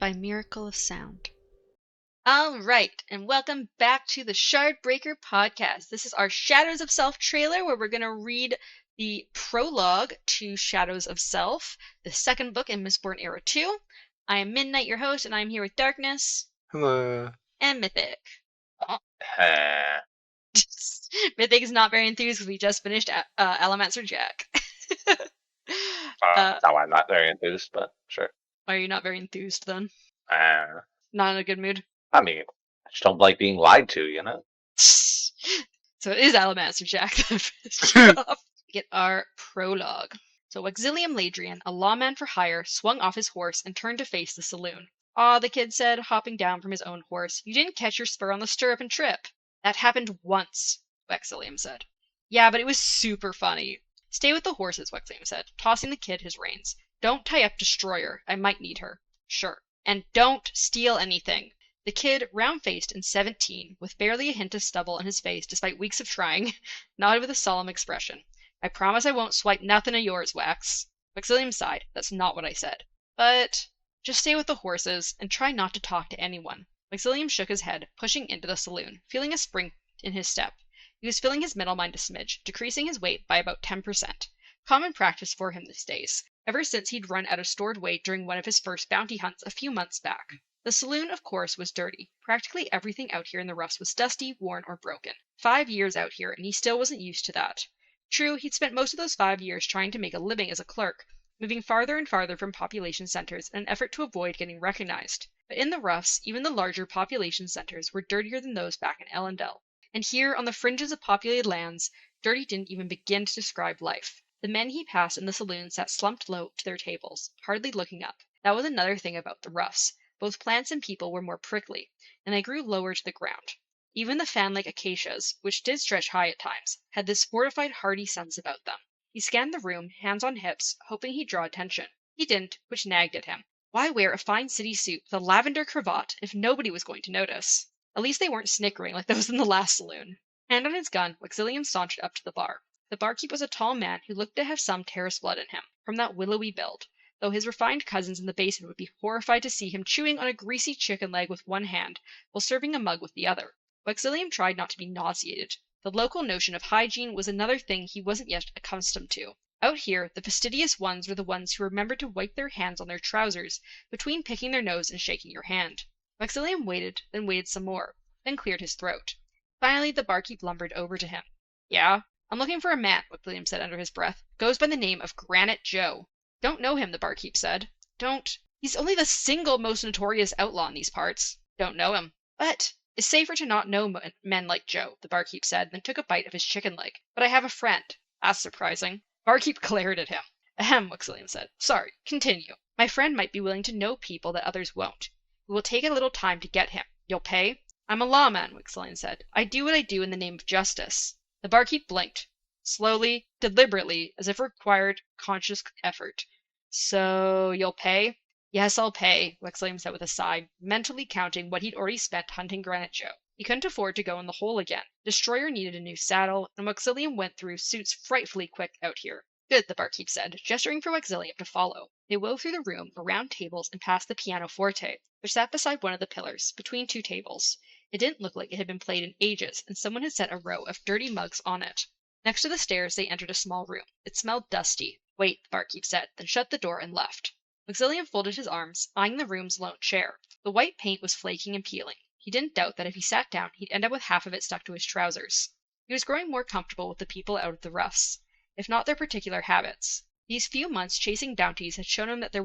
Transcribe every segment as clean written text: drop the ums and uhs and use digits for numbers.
by miracle of sound. All right, and welcome back to the Shardbreaker podcast. This is our Shadows of Self trailer where we're going to read the prologue to Shadows of Self, the second book in Mistborn Era 2. I am Midnight, your host, and I'm here with Darkness. Hello. And Mythic. Uh, Mythic is not very enthused because we just finished Alamancer Jack. no, I'm not very enthused, but sure. Why are you not very enthused then? Not in a good mood? I mean, I just don't like being lied to, you know? So it is Alamancer Jack. Get our prologue. So Exilium Ladrian, a lawman for hire, swung off his horse and turned to face the saloon. "Aw," the kid said, hopping down from his own horse. "You didn't catch your spur on the stirrup and trip." "That happened once," Exilium said. "Yeah, but it was super funny." "Stay with the horses," Exilium said, tossing the kid his reins. "Don't tie up Destroyer. I might need her." "Sure." "And don't steal anything." The kid, round-faced and 17, with barely a hint of stubble on his face despite weeks of trying, nodded with a solemn expression. "I promise I won't swipe nothing of yours, Wax." Exilium sighed. "That's not what I said." "But—" "Just stay with the horses, and try not to talk to anyone." Exilium shook his head, pushing into the saloon, feeling a spring in his step. He was filling his middle mind a smidge, decreasing his weight by about 10%. Common practice for him these days, ever since he'd run out of stored weight during one of his first bounty hunts a few months back. The saloon, of course, was dirty. Practically everything out here in the roughs was dusty, worn, or broken. 5 years out here, and he still wasn't used to that. True, he'd spent most of those 5 years trying to make a living as a clerk, moving farther and farther from population centers in an effort to avoid getting recognized. But in the roughs, even the larger population centers were dirtier than those back in Elendel. And here, on the fringes of populated lands, dirty didn't even begin to describe life. The men he passed in the saloon sat slumped low to their tables, hardly looking up. That was another thing about the roughs. Both plants and people were more prickly, and they grew lower to the ground. Even the fan-like acacias, which did stretch high at times, had this fortified, hardy sense about them. He scanned the room, hands on hips, hoping he'd draw attention. He didn't, which nagged at him. Why wear a fine city suit with a lavender cravat if nobody was going to notice? At least they weren't snickering like those in the last saloon. Hand on his gun, Exilium sauntered up to the bar. The barkeep was a tall man who looked to have some terrace blood in him, from that willowy build, though his refined cousins in the basement would be horrified to see him chewing on a greasy chicken leg with one hand while serving a mug with the other. Exilium tried not to be nauseated. The local notion of hygiene was another thing he wasn't yet accustomed to. Out here, the fastidious ones were the ones who remembered to wipe their hands on their trousers between picking their nose and shaking your hand. Exilium waited, then waited some more, then cleared his throat. Finally, the barkeep lumbered over to him. "Yeah?" "I'm looking for a man," Exilium said under his breath. "Goes by the name of Granite Joe." "Don't know him," the barkeep said. "Don't—" "He's only the single most notorious outlaw in these parts." "Don't know him." "But—" "It's safer to not know men like Joe," the barkeep said, then took a bite of his chicken leg. "But I have a friend." "That's surprising." Barkeep glared at him. "Ahem," Exilium said. "Sorry, continue." "My friend might be willing to know people that others won't. We will take a little time to get him. You'll pay?" "I'm a lawman," Exilium said. "I do what I do in the name of justice." The barkeep blinked, slowly, deliberately, as if it required conscious effort. "So you'll pay?" "Yes, I'll pay," Exilium said with a sigh, mentally counting what he'd already spent hunting Granite Joe. He couldn't afford to go in the hole again. Destroyer needed a new saddle, and Exilium went through suits frightfully quick out here. "Good," the barkeep said, gesturing for Exilium to follow. They wove through the room, around tables, and past the pianoforte, which sat beside one of the pillars, between two tables. It didn't look like it had been played in ages, and someone had set a row of dirty mugs on it. Next to the stairs, they entered a small room. It smelled dusty. "Wait," the barkeep said, then shut the door and left. Exilium folded his arms, eyeing the room's lone chair. The white paint was flaking and peeling. He didn't doubt that if he sat down, he'd end up with half of it stuck to his trousers. He was growing more comfortable with the people out of the roughs, if not their particular habits. These few months chasing bounties had shown him that there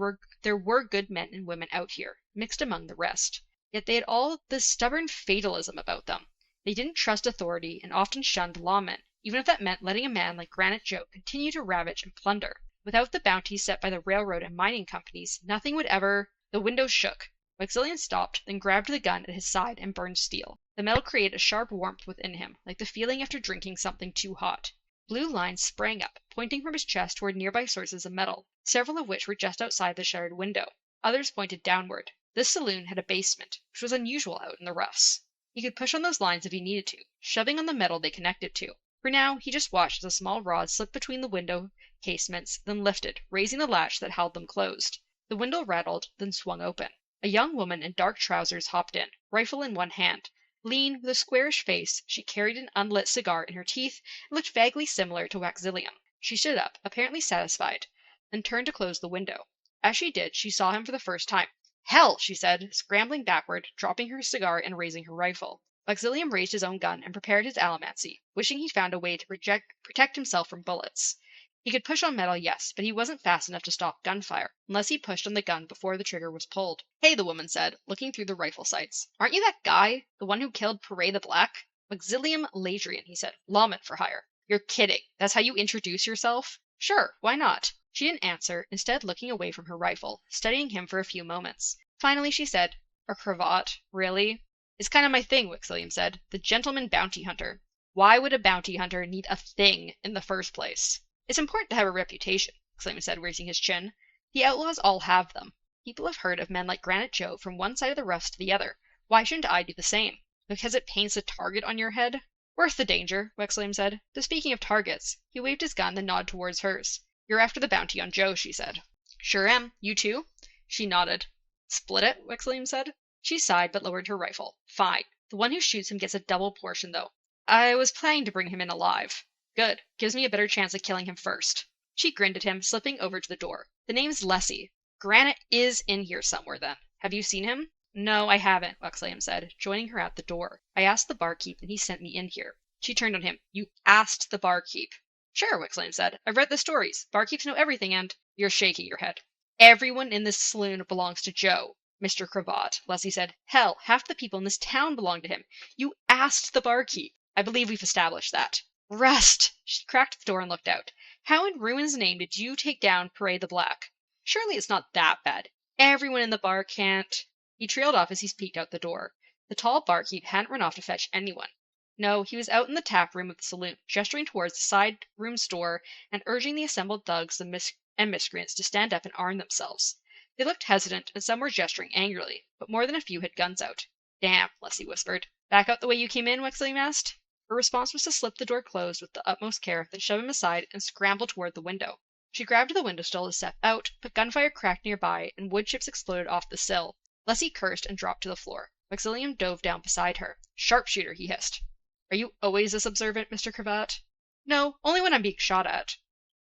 were good men and women out here, mixed among the rest. Yet they had all this stubborn fatalism about them. They didn't trust authority and often shunned lawmen, even if that meant letting a man like Granite Joe continue to ravage and plunder. Without the bounties set by the railroad and mining companies, nothing would ever— The window shook. Exilium stopped, then grabbed the gun at his side and burned steel. The metal created a sharp warmth within him, like the feeling after drinking something too hot. Blue lines sprang up, pointing from his chest toward nearby sources of metal, several of which were just outside the shuttered window. Others pointed downward. This saloon had a basement, which was unusual out in the roughs. He could push on those lines if he needed to, shoving on the metal they connected to. For now, he just watched as a small rod slipped between the window casements, then lifted, raising the latch that held them closed. The window rattled, then swung open. A young woman in dark trousers hopped in, rifle in one hand. Lean, with a squarish face, she carried an unlit cigar in her teeth and looked vaguely similar to Waxillium. She stood up, apparently satisfied, and turned to close the window. As she did, she saw him for the first time. Hell, she said, scrambling backward, dropping her cigar and raising her rifle. Waxillium raised his own gun and prepared his allomancy, wishing he'd found a way to protect himself from bullets. He could push on metal, yes, but he wasn't fast enough to stop gunfire, unless he pushed on the gun before the trigger was pulled. Hey, the woman said, looking through the rifle sights. Aren't you that guy? The one who killed Pere the Black? Maxillium Ladrian, he said. Lawman for hire. You're kidding. That's how you introduce yourself? Sure, why not? She didn't answer, instead looking away from her rifle, studying him for a few moments. Finally she said, A cravat? Really? It's kind of my thing, Waxillium said. The gentleman bounty hunter. Why would a bounty hunter need a thing in the first place? It's important to have a reputation, Waxillium said, raising his chin. The outlaws all have them. People have heard of men like Granite Joe from one side of the rough to the other. Why shouldn't I do the same? Because it paints a target on your head? Worth the danger, Waxillium said. But speaking of targets, he waved his gun, then nodded towards hers. You're after the bounty on Joe, she said. Sure am. You too? She nodded. Split it, Waxillium said. She sighed but lowered her rifle. Fine. The one who shoots him gets a double portion, though. I was planning to bring him in alive. Good. Gives me a better chance of killing him first. She grinned at him, slipping over to the door. The name's Lessie. Granite is in here somewhere, then. Have you seen him? No, I haven't, Waxillium said, joining her at the door. I asked the barkeep, and he sent me in here. She turned on him. You asked the barkeep? Sure, Waxillium said. I've read the stories. Barkeeps know everything, and... You're shaking your head. Everyone in this saloon belongs to Joe, Mr. Cravat, Leslie said. Hell, half the people in this town belong to him. You asked the barkeep. I believe we've established that. Rest! She cracked the door and looked out. How in ruin's name did you take down Pere the Black? Surely it's not that bad. Everyone in the bar can't... He trailed off as he peeked out the door. The tall barkeep hadn't run off to fetch anyone. No, he was out in the tap room of the saloon, gesturing towards the side room door and urging the assembled thugs and miscreants to stand up and arm themselves. They looked hesitant, and some were gesturing angrily, but more than a few had guns out. Damn, Leslie whispered. Back out the way you came in, Waxillium asked. Her response was to slip the door closed with the utmost care, then shove him aside and scramble toward the window. She grabbed the windowsill to step out, but gunfire cracked nearby and wood chips exploded off the sill. Leslie cursed and dropped to the floor. Waxillium dove down beside her. Sharpshooter, he hissed. Are you always this observant, Mr. Cravat? No, only when I'm being shot at.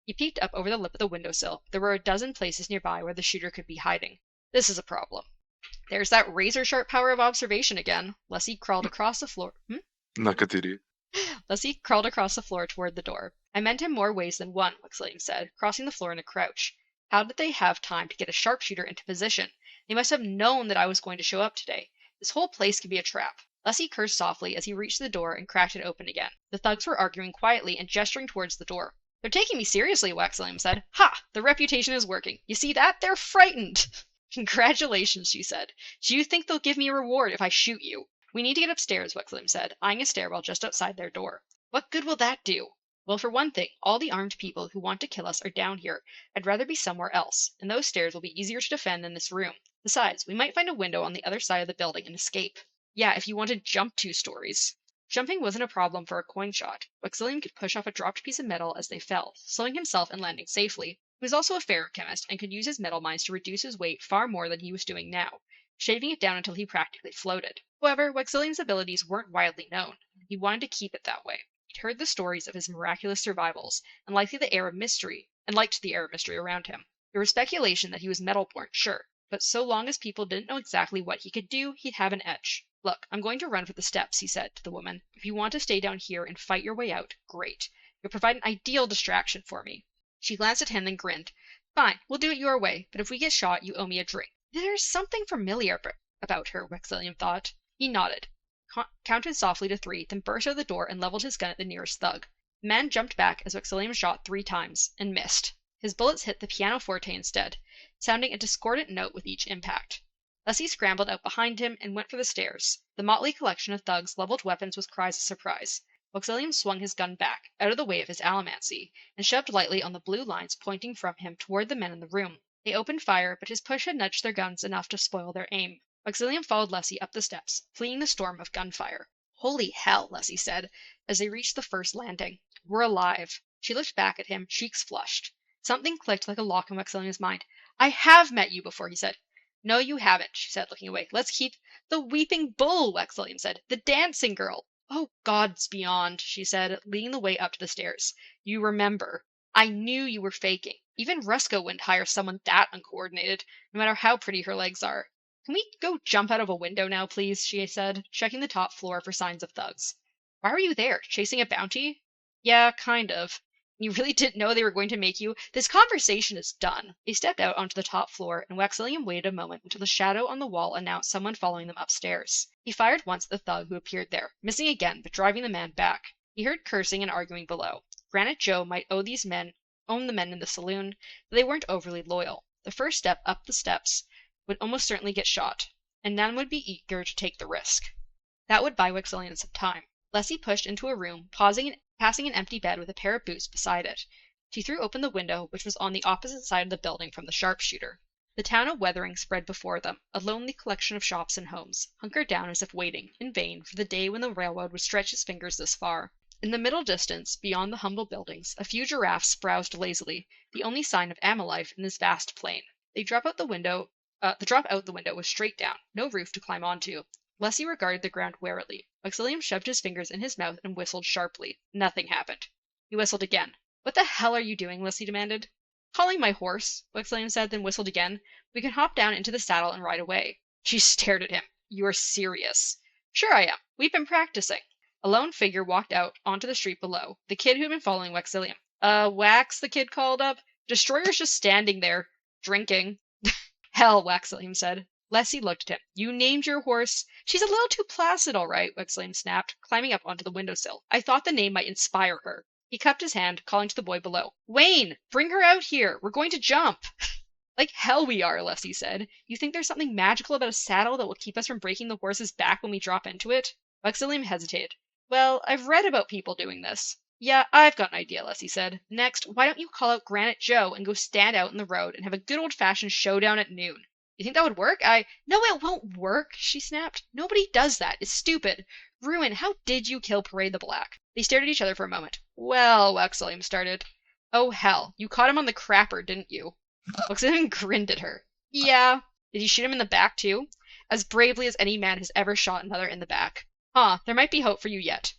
He peeked up over the lip of the windowsill. There were a dozen places nearby where the shooter could be hiding. This is a problem. There's that razor-sharp power of observation again. Leslie crawled across the floor. Nakatiri. Leslie crawled across the floor toward the door. I meant in more ways than one, Waxillium said, crossing the floor in a crouch. How did they have time to get a sharpshooter into position? They must have known that I was going to show up today. This whole place could be a trap. Leslie cursed softly as he reached the door and cracked it open again. The thugs were arguing quietly and gesturing towards the door. They're taking me seriously, Waxillium said. Ha! The reputation is working. You see that? They're frightened. Congratulations, she said. Do you think they'll give me a reward if I shoot you? We need to get upstairs, Waxillium said, eyeing a stairwell just outside their door. What good will that do? Well, for one thing, all the armed people who want to kill us are down here. I'd rather be somewhere else, and those stairs will be easier to defend than this room. Besides, we might find a window on the other side of the building and escape. Yeah, if you want to jump 2 stories. Jumping wasn't a problem for a coin shot. Waxillium could push off a dropped piece of metal as they fell, slowing himself and landing safely. He was also a ferrochemist and could use his metal mines to reduce his weight far more than he was doing now, shaving it down until he practically floated. However, Waxillium's abilities weren't widely known. He wanted to keep it that way. He'd heard the stories of his miraculous survivals, and liked the air of mystery around him. There was speculation that he was metal-born, sure, but so long as people didn't know exactly what he could do, he'd have an edge. Look, I'm going to run for the steps, he said to the woman. If you want to stay down here and fight your way out, great. You'll provide an ideal distraction for me. She glanced at him and grinned. Fine, we'll do it your way, but if we get shot, you owe me a drink. There's something familiar about her, Waxillium thought. He nodded, counted softly to 3, then burst out the door and leveled his gun at the nearest thug. The man jumped back as Waxillium shot 3 times, and missed. His bullets hit the pianoforte instead, sounding a discordant note with each impact. Leslie scrambled out behind him and went for the stairs. The motley collection of thugs leveled weapons with cries of surprise. Waxillium swung his gun back, out of the way of his allomancy, and shoved lightly on the blue lines pointing from him toward the men in the room. They opened fire, but his push had nudged their guns enough to spoil their aim. Waxillium followed Leslie up the steps, fleeing the storm of gunfire. Holy hell, Leslie said, as they reached the first landing. We're alive. She looked back at him, cheeks flushed. Something clicked like a lock in Waxillium's mind. I have met you before, he said. No, you haven't, she said, looking away. Let's keep the weeping bull, Wexelium said. The dancing girl. Oh, gods beyond, she said, leading the way up to the stairs. You remember. I knew you were faking. Even Rusko wouldn't hire someone that uncoordinated, no matter how pretty her legs are. Can we go jump out of a window now, please? She said, checking the top floor for signs of thugs. Why were you there? Chasing a bounty? Yeah, kind of. You really didn't know they were going to make you? This conversation is done. They stepped out onto the top floor, and Wexelium waited a moment until the shadow on the wall announced someone following them upstairs. He fired once at the thug who appeared there, missing again, but driving the man back. He heard cursing and arguing below. Granite Joe might own the men in the saloon, but they weren't overly loyal. The first step up the steps would almost certainly get shot, and none would be eager to take the risk. That would buy Wexelium some time. Leslie pushed into a room, passing an empty bed with a pair of boots beside it. She threw open the window, which was on the opposite side of the building from the sharpshooter. The town of Weathering spread before them, a lonely collection of shops and homes, hunkered down as if waiting, in vain, for the day when the railroad would stretch its fingers this far. In the middle distance, beyond the humble buildings, a few giraffes browsed lazily, the only sign of animal life in this vast plain. The drop out the window was straight down, no roof to climb onto. Leslie regarded the ground warily. Wexelium shoved his fingers in his mouth and whistled sharply. Nothing happened. He whistled again. What the hell are you doing? Leslie demanded. Calling my horse, Wexelium said, then whistled again. We can hop down into the saddle and ride away. She stared at him. You are serious. Sure I am. We've been practicing. A lone figure walked out onto the street below, the kid who'd been following Wexelium. Wax, the kid called up. Destroyer's just standing there, drinking. Hell, Wexelium said. Leslie looked at him. You named your horse? She's a little too placid, all right, Wexelium snapped, climbing up onto the windowsill. I thought the name might inspire her. He cupped his hand, calling to the boy below. Wayne, bring her out here. We're going to jump. Like hell we are, Leslie said. You think there's something magical about a saddle that will keep us from breaking the horse's back when we drop into it? Wexelium hesitated. Well, I've read about people doing this. Yeah, I've got an idea, Leslie said. Next, why don't you call out Granite Joe and go stand out in the road and have a good old-fashioned showdown at noon? You think that would work? No, it won't work, she snapped. Nobody does that. It's stupid. Ruin, how did you kill Parade the Black? They stared at each other for a moment. Well, Wexelium started. Oh, hell. You caught him on the crapper, didn't you? Wexelium grinned at her. Yeah. Did you shoot him in the back, too? As bravely as any man has ever shot another in the back. Huh, there might be hope for you yet.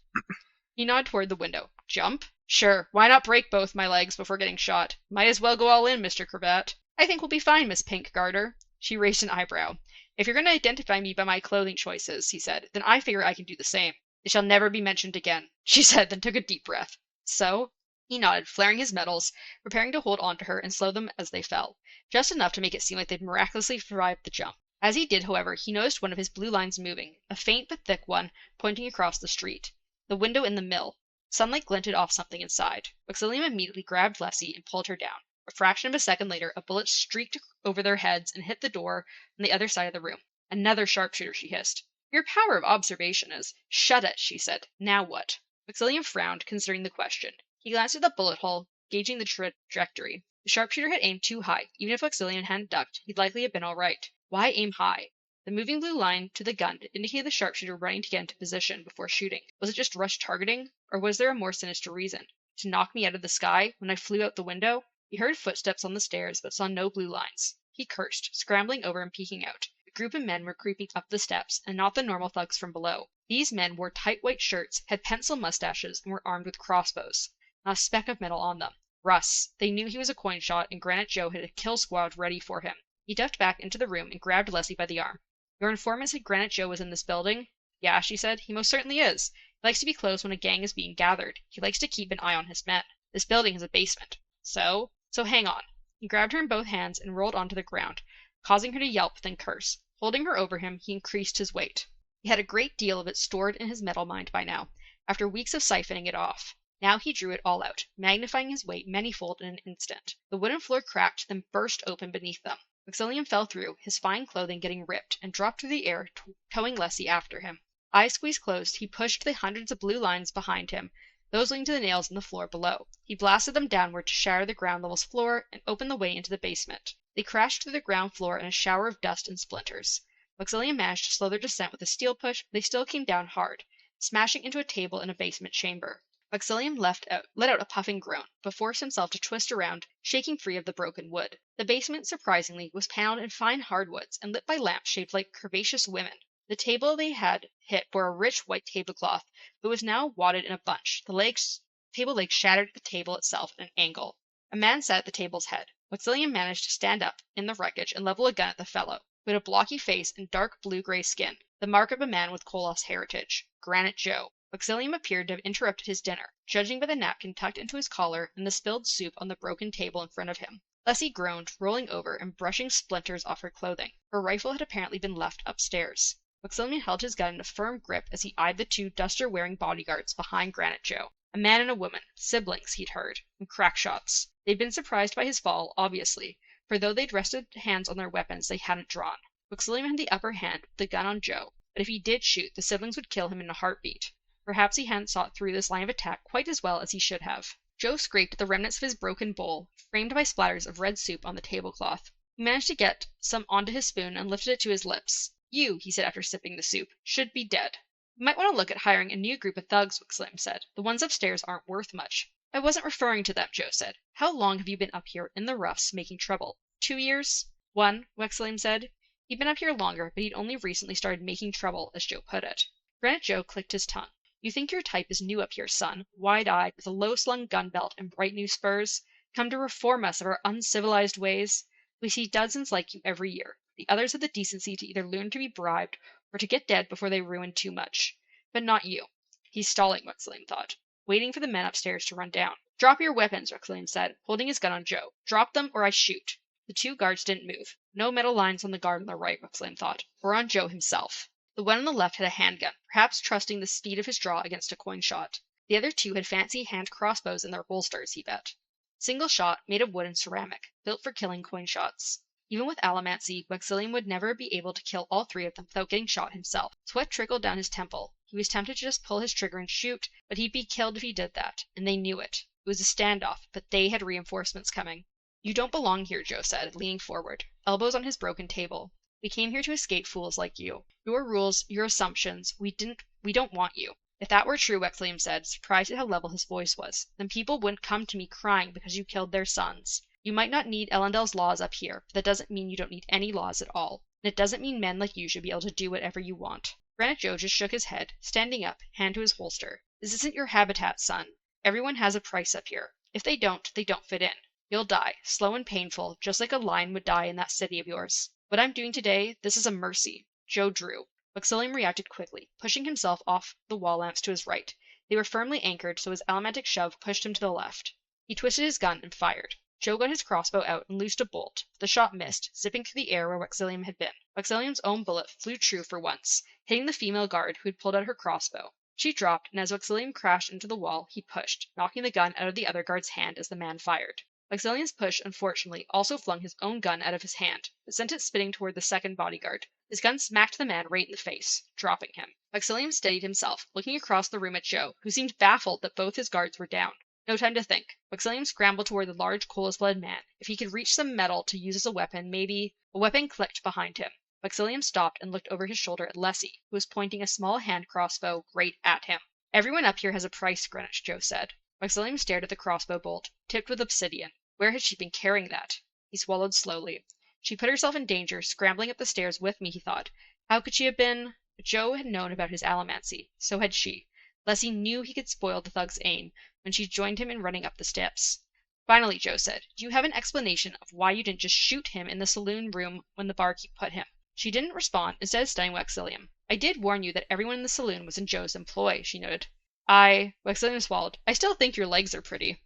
He nodded toward the window. Jump? Sure. Why not break both my legs before getting shot? Might as well go all in, Mr. Cravat. I think we'll be fine, Miss Pink Garter. She raised an eyebrow. If you're going to identify me by my clothing choices, he said, then I figure I can do the same. It shall never be mentioned again, she said, then took a deep breath. So? He nodded, flaring his medals, preparing to hold on to her and slow them as they fell, just enough to make it seem like they'd miraculously survived the jump. As he did, however, he noticed one of his blue lines moving, a faint but thick one, pointing across the street. The window in the mill. Sunlight glinted off something inside. Wexelium immediately grabbed Leslie and pulled her down. A fraction of a second later, a bullet streaked over their heads and hit the door on the other side of the room. Another sharpshooter, she hissed. Your power of observation is... Shut it, she said. Now what? Wexelium frowned, considering the question. He glanced at the bullet hole, gauging the trajectory. The sharpshooter had aimed too high. Even if Wexelium hadn't ducked, he'd likely have been all right. Why aim high? The moving blue line to the gun indicated the sharpshooter running to get into position before shooting. Was it just rush targeting? Or was there a more sinister reason? To knock me out of the sky when I flew out the window? He heard footsteps on the stairs, but saw no blue lines. He cursed, scrambling over and peeking out. A group of men were creeping up the steps, and not the normal thugs from below. These men wore tight white shirts, had pencil mustaches, and were armed with crossbows. Not a speck of metal on them. Russ. They knew he was a coin shot, and Granite Joe had a kill squad ready for him. He ducked back into the room and grabbed Leslie by the arm. Your informant said Granite Joe was in this building? Yeah, she said. He most certainly is. He likes to be close when a gang is being gathered. He likes to keep an eye on his men. This building has a basement. So hang on. He grabbed her in both hands and rolled onto the ground, causing her to yelp then curse. Holding her over him, he increased his weight. He had a great deal of it stored in his metal mind by now, after weeks of siphoning it off. Now he drew it all out, magnifying his weight manyfold in an instant. The wooden floor cracked, then burst open beneath them. Wexelium fell through, his fine clothing getting ripped, and dropped through the air, towing Leslie after him. Eyes squeezed closed, he pushed the hundreds of blue lines behind him, those leading to the nails in the floor below. He blasted them downward to shatter the ground level's floor and open the way into the basement. They crashed through the ground floor in a shower of dust and splinters. Wexelium managed to slow their descent with a steel push, but they still came down hard, smashing into a table in a basement chamber. Maxillian let out a puffing groan, but forced himself to twist around, shaking free of the broken wood. The basement, surprisingly, was paneled in fine hardwoods and lit by lamps shaped like curvaceous women. The table they had hit bore a rich white tablecloth, but was now wadded in a bunch, table legs shattered at the table itself at an angle. A man sat at the table's head. Maxillian managed to stand up in the wreckage and level a gun at the fellow, who had a blocky face and dark blue-gray skin, the mark of a man with Koloss heritage. Granite Joe. Maxillian appeared to have interrupted his dinner, judging by the napkin tucked into his collar and the spilled soup on the broken table in front of him. Leslie groaned, rolling over and brushing splinters off her clothing. Her rifle had apparently been left upstairs. Maxillian held his gun in a firm grip as he eyed the two duster-wearing bodyguards behind Granite Joe. A man and a woman, siblings, he'd heard, and crack shots. They'd been surprised by his fall, obviously, for though they'd rested hands on their weapons, they hadn't drawn. Maxillian had the upper hand with the gun on Joe, but if he did shoot, the siblings would kill him in a heartbeat. Perhaps he hadn't thought through this line of attack quite as well as he should have. Joe scraped the remnants of his broken bowl, framed by splatters of red soup on the tablecloth. He managed to get some onto his spoon and lifted it to his lips. You, he said after sipping the soup, should be dead. You might want to look at hiring a new group of thugs, Maxillian said. The ones upstairs aren't worth much. I wasn't referring to them, Joe said. How long have you been up here in the roughs making trouble? 2 years? 1, Maxillian said. He'd been up here longer, but he'd only recently started making trouble, as Joe put it. Granite Joe clicked his tongue. You think your type is new up here, son, wide-eyed, with a low-slung gun belt and bright new spurs? Come to reform us of our uncivilized ways? We see dozens like you every year. The others have the decency to either learn to be bribed or to get dead before they ruin too much. But not you. He's stalling, Maxillian thought, waiting for the men upstairs to run down. Drop your weapons, Maxillian said, holding his gun on Joe. Drop them or I shoot. The two guards didn't move. No metal lines on the guard on the right, Maxillian thought, or on Joe himself. The one on the left had a handgun, perhaps trusting the speed of his draw against a coin shot. The other two had fancy hand crossbows in their holsters, he bet. Single shot, made of wood and ceramic, built for killing coin shots. Even with allomancy, Maxillian would never be able to kill all three of them without getting shot himself. Sweat trickled down his temple. He was tempted to just pull his trigger and shoot, but he'd be killed if he did that, and they knew it. It was a standoff, but they had reinforcements coming. You don't belong here, Joe said, leaning forward, elbows on his broken table. We came here to escape fools like you. Your rules, your assumptions, we don't want you. If that were true, Maxillian said, surprised at how level his voice was, then people wouldn't come to me crying because you killed their sons. You might not need Elendil's laws up here, but that doesn't mean you don't need any laws at all. And it doesn't mean men like you should be able to do whatever you want. Granite Joe just shook his head, standing up, hand to his holster. This isn't your habitat, son. Everyone has a price up here. If they don't fit in. You'll die, slow and painful, just like a lion would die in that city of yours. What I'm doing today, this is a mercy. Joe drew. Maxillian reacted quickly, pushing himself off the wall lamps to his right. They were firmly anchored, so his allomantic shove pushed him to the left. He twisted his gun and fired. Joe got his crossbow out and loosed a bolt. The shot missed, zipping through the air where Maxillian had been. Maxillian's own bullet flew true for once, hitting the female guard who had pulled out her crossbow. She dropped, and as Maxillian crashed into the wall, he pushed, knocking the gun out of the other guard's hand as the man fired. Maxillian's push, unfortunately, also flung his own gun out of his hand, but sent it spinning toward the second bodyguard. His gun smacked the man right in the face, dropping him. Maxillian steadied himself, looking across the room at Joe, who seemed baffled that both his guards were down. No time to think. Maxillian scrambled toward the large Koloss-blooded man. If he could reach some metal to use as a weapon, maybe... A weapon clicked behind him. Maxillian stopped and looked over his shoulder at Leslie, who was pointing a small hand crossbow right at him. Everyone up here has a price, Greenwich, Joe said. Maxillian stared at the crossbow bolt, tipped with obsidian. Where had she been carrying that? He swallowed slowly. She put herself in danger, scrambling up the stairs with me, he thought. How could she have been? But Joe had known about his allomancy. So had she. Leslie knew he could spoil the thug's aim when she joined him in running up the steps. Finally, Joe said, do you have an explanation of why you didn't just shoot him in the saloon room when the barkeep put him? She didn't respond, instead studying Maxillian. I did warn you that everyone in the saloon was in Joe's employ, she noted. Maxillian swallowed. I still think your legs are pretty.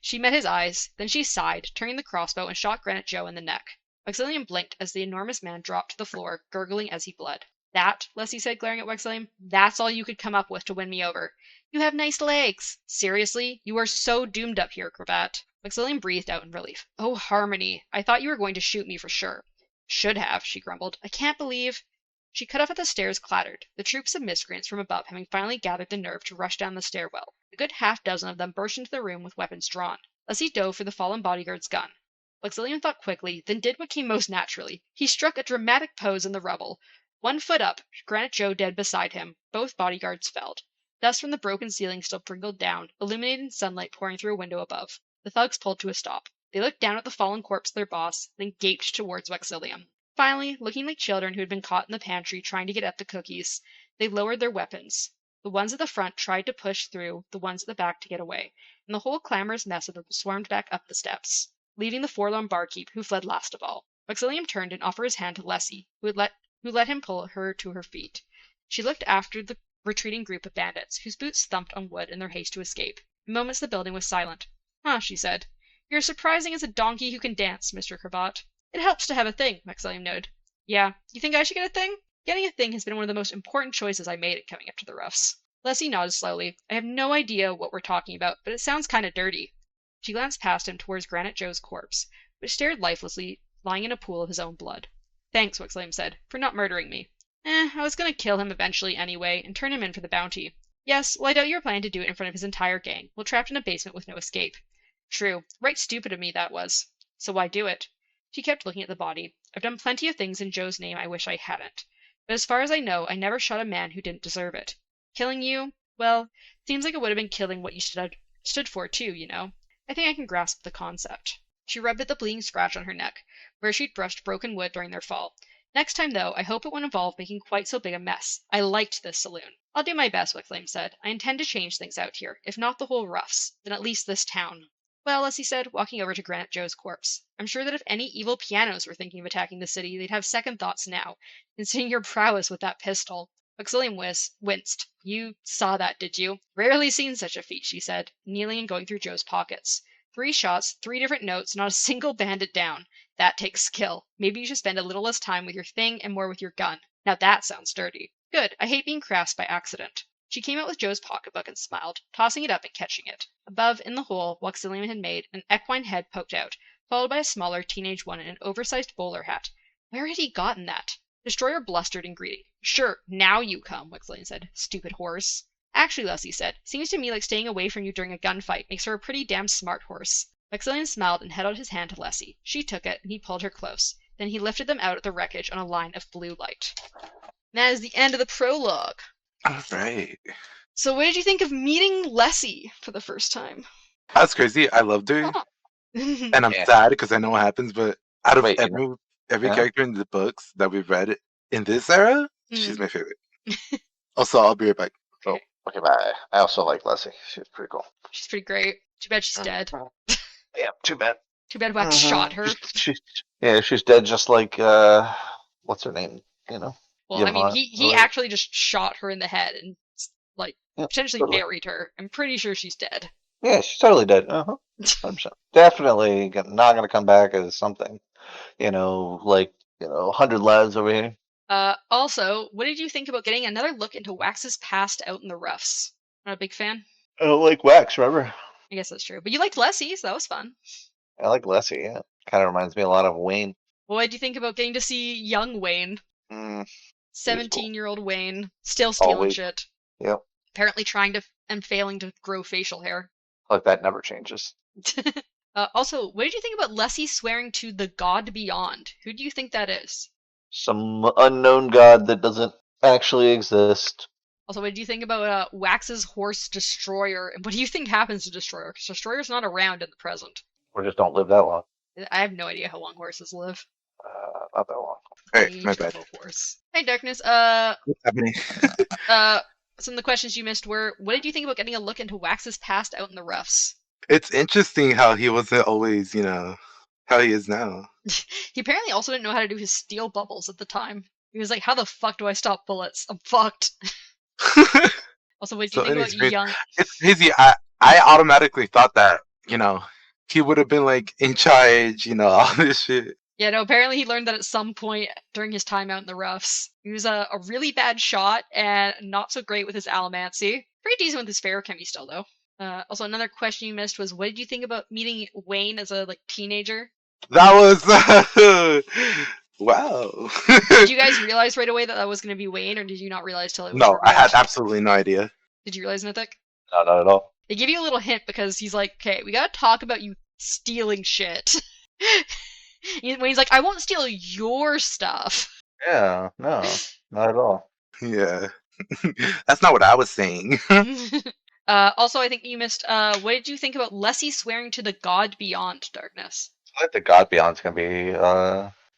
She met his eyes, then she sighed, turning the crossbow and shot Granite Joe in the neck. Maxillian blinked as the enormous man dropped to the floor, gurgling as he bled. That, Leslie said, glaring at Maxillian, that's all you could come up with to win me over. You have nice legs. Seriously? You are so doomed up here, Cravat. Maxillian breathed out in relief. Oh, Harmony, I thought you were going to shoot me for sure. Should have, she grumbled. I can't believe... She cut off at the stairs clattered, the troops of miscreants from above having finally gathered the nerve to rush down the stairwell. A good half-dozen of them burst into the room with weapons drawn. Leslie dove for the fallen bodyguard's gun. Maxillian thought quickly, then did what came most naturally. He struck a dramatic pose in the rubble. 1 foot up, Granite Joe dead beside him. Both bodyguards felled. Dust from the broken ceiling still trickled down, illuminating sunlight pouring through a window above. The thugs pulled to a stop. They looked down at the fallen corpse of their boss, then gaped towards Wexilium. Finally, looking like children who had been caught in the pantry trying to get at the cookies, they lowered their weapons. The ones at the front tried to push through the ones at the back to get away, and the whole clamorous mess of them swarmed back up the steps, leaving the forlorn barkeep, who fled last of all. Wexilium turned and offered his hand to Lessie, who let him pull her to her feet. She looked after the retreating group of bandits, whose boots thumped on wood in their haste to escape. In moments the building was silent. Huh, she said. You're as surprising as a donkey who can dance, Mr. Cravat. It helps to have a thing, Wexilium noted. Yeah, you think I should get a thing? Getting a thing has been one of the most important choices I made at coming up to the Roughs. Leslie nodded slowly. I have no idea what we're talking about, but it sounds kind of dirty. She glanced past him towards Granite Joe's corpse, which stared lifelessly, lying in a pool of his own blood. Thanks, Wexilium said, for not murdering me. I was going to kill him eventually anyway, and turn him in for the bounty. Yes, well, I doubt you were planning to do it in front of his entire gang, while trapped in a basement with no escape. True. Right stupid of me, that was. So why do it? She kept looking at the body. I've done plenty of things in Joe's name I wish I hadn't. But as far as I know, I never shot a man who didn't deserve it. Killing you? Well, seems like it would have been killing what you stood for, too, you know. I think I can grasp the concept. She rubbed at the bleeding scratch on her neck, where she'd brushed broken wood during their fall. Next time, though, I hope it won't involve making quite so big a mess. I liked this saloon. I'll do my best, Wexilium said. I intend to change things out here, if not the whole Roughs, then at least this town. Well, Leslie said, walking over to Granite Joe's corpse, I'm sure that if any evil pianos were thinking of attacking the city, they'd have second thoughts now, considering your prowess with that pistol. Wexilium winced. You saw that, did you? Rarely seen such a feat, she said, kneeling and going through Joe's pockets. 3 shots, 3 different notes, not a single bandit down. That takes skill. Maybe you should spend a little less time with your thing and more with your gun. Now that sounds dirty. Good, I hate being crass by accident. She came out with Joe's pocketbook and smiled, tossing it up and catching it. Above, in the hole Wexilium had made, an equine head poked out, followed by a smaller teenage one in an oversized bowler hat. Where had he gotten that? Destroyer blustered in greeting. Sure, now you come, Wexilium said. Stupid horse. Actually, Leslie said, seems to me like staying away from you during a gunfight makes her a pretty damn smart horse. Wexilium smiled and held out his hand to Leslie. She took it, and he pulled her close. Then he lifted them out of the wreckage on a line of blue light. And that is the end of the prologue. All right. So what did you think of meeting Leslie for the first time? That's crazy. I loved her. And I'm sad because I know what happens, but out of every character in the books that we've read in this era, she's my favorite. Also, I'll be right back. So, okay, bye. I also like Leslie. She's pretty cool. She's pretty great. Too bad she's dead. Yeah, too bad. Too bad Wax shot her. She's dead just like, what's her name, you know? Well, I mean, he actually just shot her in the head and, like, potentially buried her. I'm pretty sure she's dead. Yeah, she's totally dead. 100%. Definitely not going to come back as something, like, 100 lives over here. Also, what did you think about getting another look into Wax's past out in the Roughs? Not a big fan? I don't like Wax, remember? I guess that's true. But you liked Leslie, so that was fun. I like Leslie, yeah. Kind of reminds me a lot of Wayne. What did you think about getting to see young Wayne? 17-year-old Wayne, still stealing shit. Yep. Apparently trying to and failing to grow facial hair. Like that never changes. Also, what did you think about Leslie swearing to the god beyond? Who do you think that is? Some unknown god that doesn't actually exist. Also, what did you think about Wax's horse Destroyer? And what do you think happens to Destroyer? Because Destroyer's not around in the present. Or just don't live that long. I have no idea how long horses live. Not that long. Alright, my bad. Horse. Hey, Darkness. What's happening? Some of the questions you missed were, what did you think about getting a look into Wax's past out in the Roughs? It's interesting how he wasn't always, how he is now. He apparently also didn't know how to do his steel bubbles at the time. He was like, how the fuck do I stop bullets? I'm fucked. Also, what do you think about young... It's crazy. I automatically thought that, he would have been, like, in charge, all this shit. Yeah, no, apparently he learned that at some point during his time out in the Roughs. He was a really bad shot and not so great with his allomancy. Pretty decent with his ferrochemy still, though. Also, another question you missed was, what did you think about meeting Wayne as a, teenager? That was... wow. Did you guys realize right away that was going to be Wayne, or did you not realize till it was No, I had absolutely no idea. Did you realize, Mythic? No, not at all. They give you a little hint because he's like, okay, we gotta talk about you stealing shit. When he's like, I won't steal your stuff. Yeah, no, not at all. Yeah. That's not what I was saying. Also, I think you missed. What did you think about Lessie swearing to the god beyond darkness? I think the god beyond's gonna be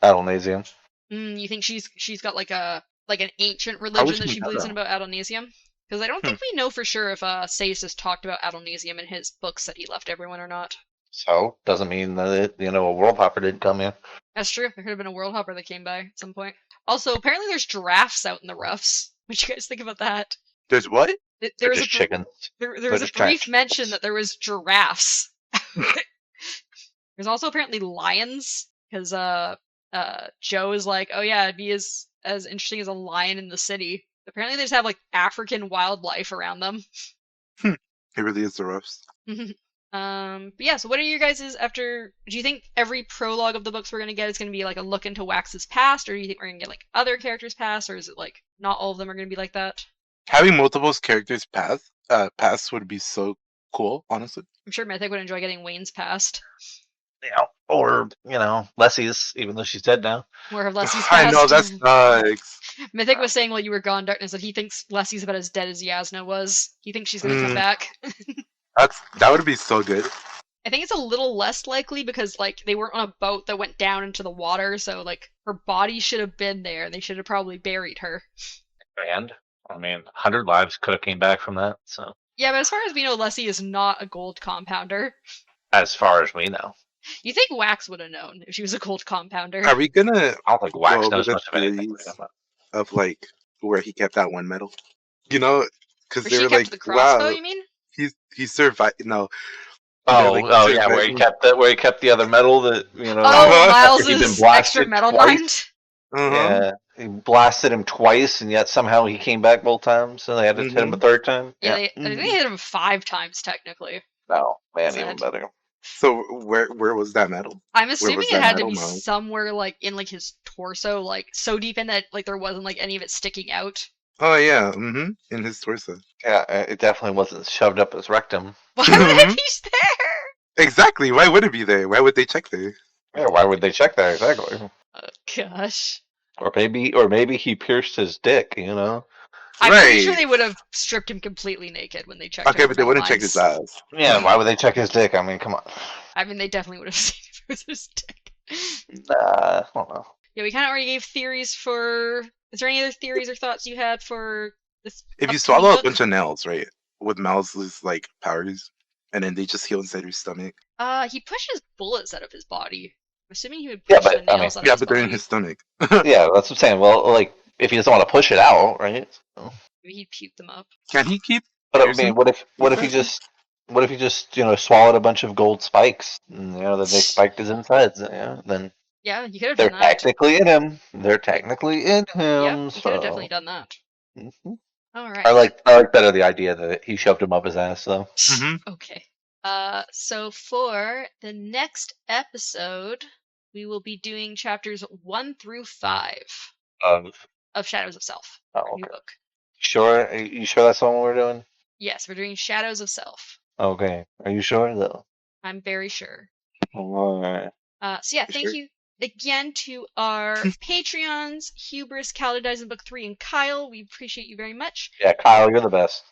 Adonasium. You think she's got like an ancient would religion she that she know believes in that? about Adonasium? Because I don't think we know for sure if Seiss has talked about Adonasium in his books that he left everyone or not. So doesn't mean that a world hopper didn't come in. That's true. There could have been a world hopper that came by at some point. Also, apparently there's giraffes out in the roughs. What do you guys think about that? There's what? There was just a chickens. there was a brief mention that there was giraffes. There's also apparently lions because Joe is like, oh yeah, it'd be as interesting as a lion in the city. Apparently they just have like African wildlife around them. It really is the roughs. But yeah, so what are your guys' after? Do you think every prologue of the books we're gonna get is gonna be like a look into Wax's past, or do you think we're gonna get like other characters' past, or is it like not all of them are gonna be like that? Having multiple characters past would be so cool, honestly. I'm sure Mythic would enjoy getting Wayne's past. Yeah, or Leslie's, even though she's dead now. More of Leslie's past. I know, that sucks. Mythic was saying while you were gone, Darkness, that he thinks Leslie's about as dead as Yasna was. He thinks she's gonna come back. That would be so good. I think it's a little less likely because like they weren't on a boat that went down into the water, so like her body should have been there. They should have probably buried her. And 100 lives could have came back from that. So yeah, but as far as we know, Leslie is not a gold compounder. As far as we know. You think Wax would have known if she was a gold compounder? Are we gonna? I don't think Wax go knows over much the of anything. Of like where he kept that one medal, because they she were kept like, the crossbow, "Wow, you mean? he survived." No. Oh, yeah, where he kept the other medal that Miles' extra medal mind. Yeah, he blasted him twice, and yet somehow he came back both times, so they had to hit him a third time. Yeah, I think they hit him 5 times technically. No, man, even better. So where was that medal? I'm assuming it had to be somewhere like in like his torso, like so deep in that like there wasn't like any of it sticking out. Oh yeah, in his torso. Yeah, it definitely wasn't shoved up his rectum. Why would it be there? Exactly. Why would it be there? Why would they check there? Yeah, why would they check there exactly? Oh gosh. Or maybe he pierced his dick. I'm pretty sure they would have stripped him completely naked when they checked. Okay, but they wouldn't check his ass. Yeah, why would they check his dick? I mean, come on. I mean, they definitely would have seen if it was his dick. I don't know. Yeah, we kind of already gave theories for. Is there any other theories or thoughts you had for this? If you swallow a bunch of nails, right, with Miles' like powers, and then they just heal inside your stomach. He pushes bullets out of his body. I'm assuming he would push the nails out of his but they're in his stomach. Yeah, that's what I'm saying. Well, like, if he doesn't want to push it out, right? So. Maybe he'd puke them up. Can he keep? But I mean, what if he just swallowed a bunch of gold spikes, and, that they spiked his insides, then. Yeah, you could have done that. They're technically in him. They're technically in him. Yeah, you so. could have definitely done that. Mm-hmm. All right. I like better the idea that he shoved him up his ass, though. Okay. So for the next episode, we will be doing chapters 1 through 5 of Shadows of Self. Oh, new book. Sure? Are you sure that's the one we're doing? Yes, we're doing Shadows of Self. Okay. Are you sure, though? I'm very sure. All right. So yeah, thank you again to our Patreons, Hubris, Caladize in Book 3, and Kyle. We appreciate you very much. Yeah, Kyle, you're the best.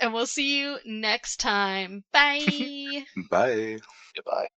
And we'll see you next time. Bye. Bye. Goodbye.